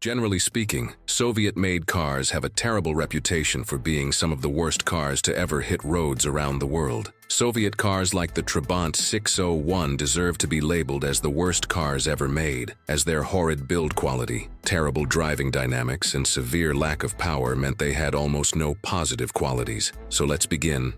Generally speaking, Soviet-made cars have a terrible reputation for being some of the worst cars to ever hit roads around the world. Soviet cars like the Trabant 601 deserve to be labeled as the worst cars ever made, as their horrid build quality, terrible driving dynamics, and severe lack of power meant they had almost no positive qualities. So let's begin.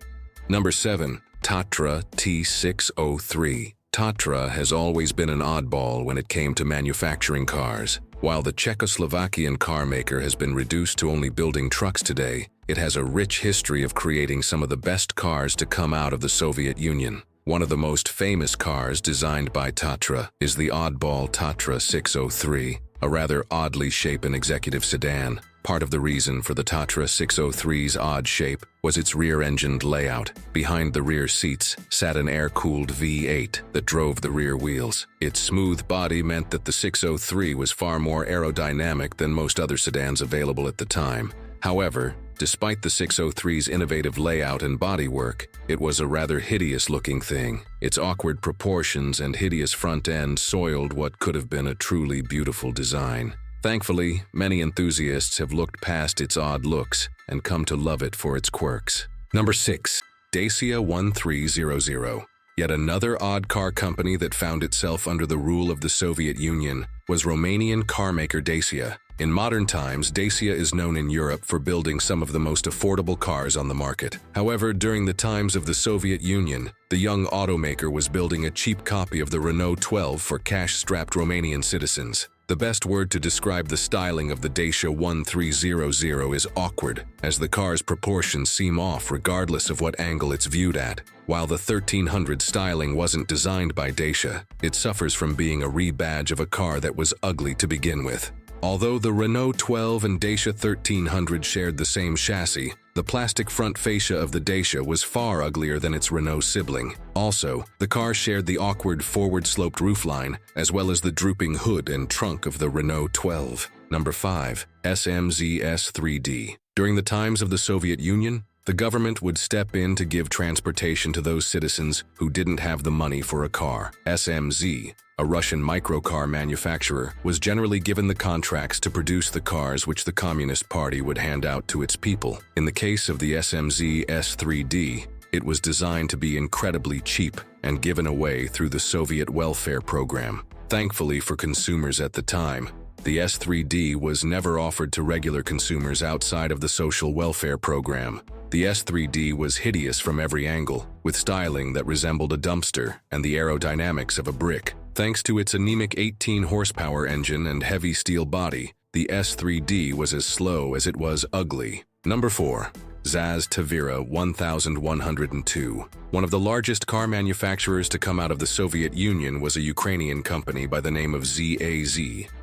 Number 7. Tatra T603. Tatra has always been an oddball when it came to manufacturing cars. While the Czechoslovakian car maker has been reduced to only building trucks today, it has a rich history of creating some of the best cars to come out of the Soviet Union. One of the most famous cars designed by Tatra is the oddball Tatra 603, a rather oddly shaped executive sedan. Part of the reason for the Tatra 603's odd shape was its rear-engined layout. Behind the rear seats sat an air-cooled V8 that drove the rear wheels. Its smooth body meant that the 603 was far more aerodynamic than most other sedans available at the time. However, despite the 603's innovative layout and bodywork, it was a rather hideous-looking thing. Its awkward proportions and hideous front end soiled what could have been a truly beautiful design. Thankfully, many enthusiasts have looked past its odd looks and come to love it for its quirks. Number 6. Dacia 1300. Yet another odd car company that found itself under the rule of the Soviet Union was Romanian carmaker Dacia. In modern times, Dacia is known in Europe for building some of the most affordable cars on the market. However, during the times of the Soviet Union, the young automaker was building a cheap copy of the Renault 12 for cash-strapped Romanian citizens. The best word to describe the styling of the Dacia 1300 is awkward, as the car's proportions seem off regardless of what angle it's viewed at. While the 1300 styling wasn't designed by Dacia, it suffers from being a rebadge of a car that was ugly to begin with. Although the Renault 12 and Dacia 1300 shared the same chassis, the plastic front fascia of the Dacia was far uglier than its Renault sibling. Also, the car shared the awkward forward-sloped roofline, as well as the drooping hood and trunk of the Renault 12. Number 5. SMZ 3D. During the times of the Soviet Union, the government would step in to give transportation to those citizens who didn't have the money for a car. SMZ, a Russian microcar manufacturer, was generally given the contracts to produce the cars which the Communist Party would hand out to its people. In the case of the SMZ S3D, it was designed to be incredibly cheap and given away through the Soviet welfare program. Thankfully for consumers at the time, the S3D was never offered to regular consumers outside of the social welfare program. The S3D was hideous from every angle, with styling that resembled a dumpster and the aerodynamics of a brick. Thanks to its anemic 18-horsepower engine and heavy steel body, the S3D was as slow as it was ugly. Number 4. ZAZ Tavria 1102. One of the largest car manufacturers to come out of the Soviet Union was a Ukrainian company by the name of ZAZ.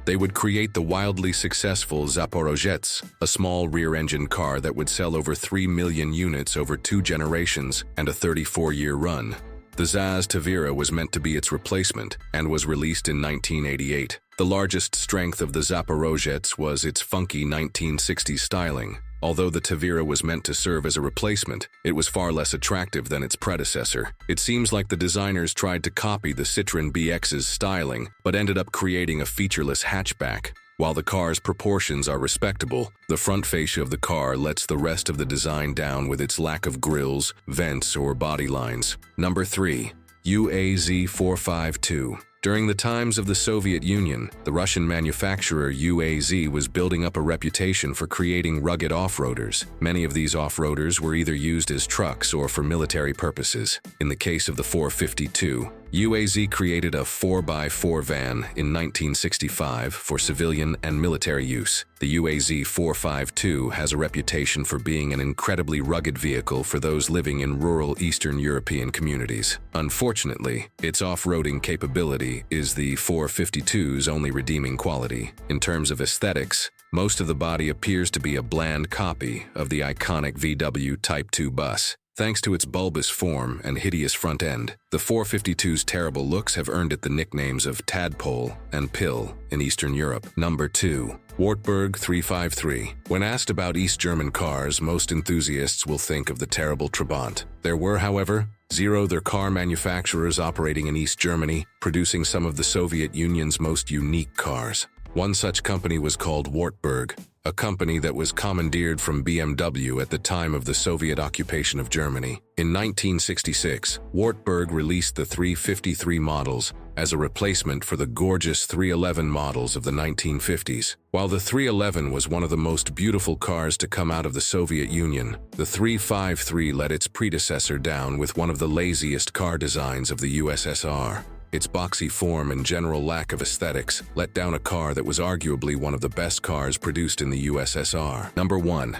They would create the wildly successful Zaporozhets, a small rear-engine car that would sell over 3 million units over 2 generations and a 34-year run. The ZAZ Tavria was meant to be its replacement and was released in 1988. The largest strength of the Zaporozhets was its funky 1960s styling. Although the Tavria was meant to serve as a replacement, it was far less attractive than its predecessor. It seems like the designers tried to copy the Citroën BX's styling, but ended up creating a featureless hatchback. While the car's proportions are respectable, the front fascia of the car lets the rest of the design down with its lack of grills, vents, or body lines. Number 3. LuAZ 452. During the times of the Soviet Union, the Russian manufacturer LuAZ was building up a reputation for creating rugged off-roaders. Many of these off-roaders were either used as trucks or for military purposes. In the case of the 452, LuAZ created a 4x4 van in 1965 for civilian and military use. The LuAZ 452 has a reputation for being an incredibly rugged vehicle for those living in rural Eastern European communities. Unfortunately, its off-roading capability is the 452's only redeeming quality. In terms of aesthetics, most of the body appears to be a bland copy of the iconic VW Type 2 bus. Thanks to its bulbous form and hideous front end, the 452's terrible looks have earned it the nicknames of Tadpole and Pill in Eastern Europe. Number 2. Wartburg 353. When asked about East German cars, most enthusiasts will think of the terrible Trabant. There were, however, zero other car manufacturers operating in East Germany, producing some of the Soviet Union's most unique cars. One such company was called Wartburg, a company that was commandeered from BMW at the time of the Soviet occupation of Germany. In 1966, Wartburg released the 353 models as a replacement for the gorgeous 311 models of the 1950s. While the 311 was one of the most beautiful cars to come out of the Soviet Union, the 353 let its predecessor down with one of the laziest car designs of the USSR. Its boxy form and general lack of aesthetics let down a car that was arguably one of the best cars produced in the USSR. Number 1.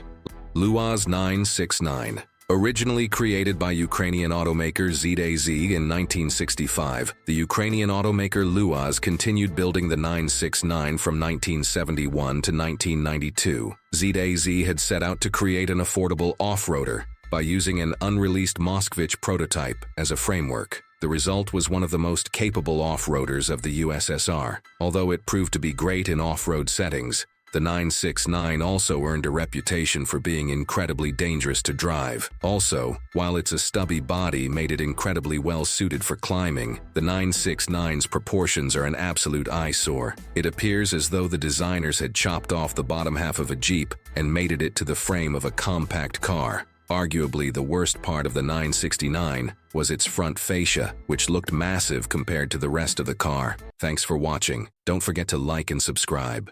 LuAZ 969. Originally created by Ukrainian automaker ZAZ in 1965, the Ukrainian automaker LuAZ continued building the 969 from 1971 to 1992. ZAZ had set out to create an affordable off-roader by using an unreleased Moskvich prototype as a framework. The result was one of the most capable off-roaders of the USSR. Although it proved to be great in off-road settings, the 969 also earned a reputation for being incredibly dangerous to drive. Also, while its a stubby body made it incredibly well suited for climbing, the 969's proportions are an absolute eyesore. It appears as though the designers had chopped off the bottom half of a Jeep and mated it to the frame of a compact car. Arguably, the worst part of the 969 was its front fascia, which looked massive compared to the rest of the car. Thanks for watching. Don't forget to like and subscribe.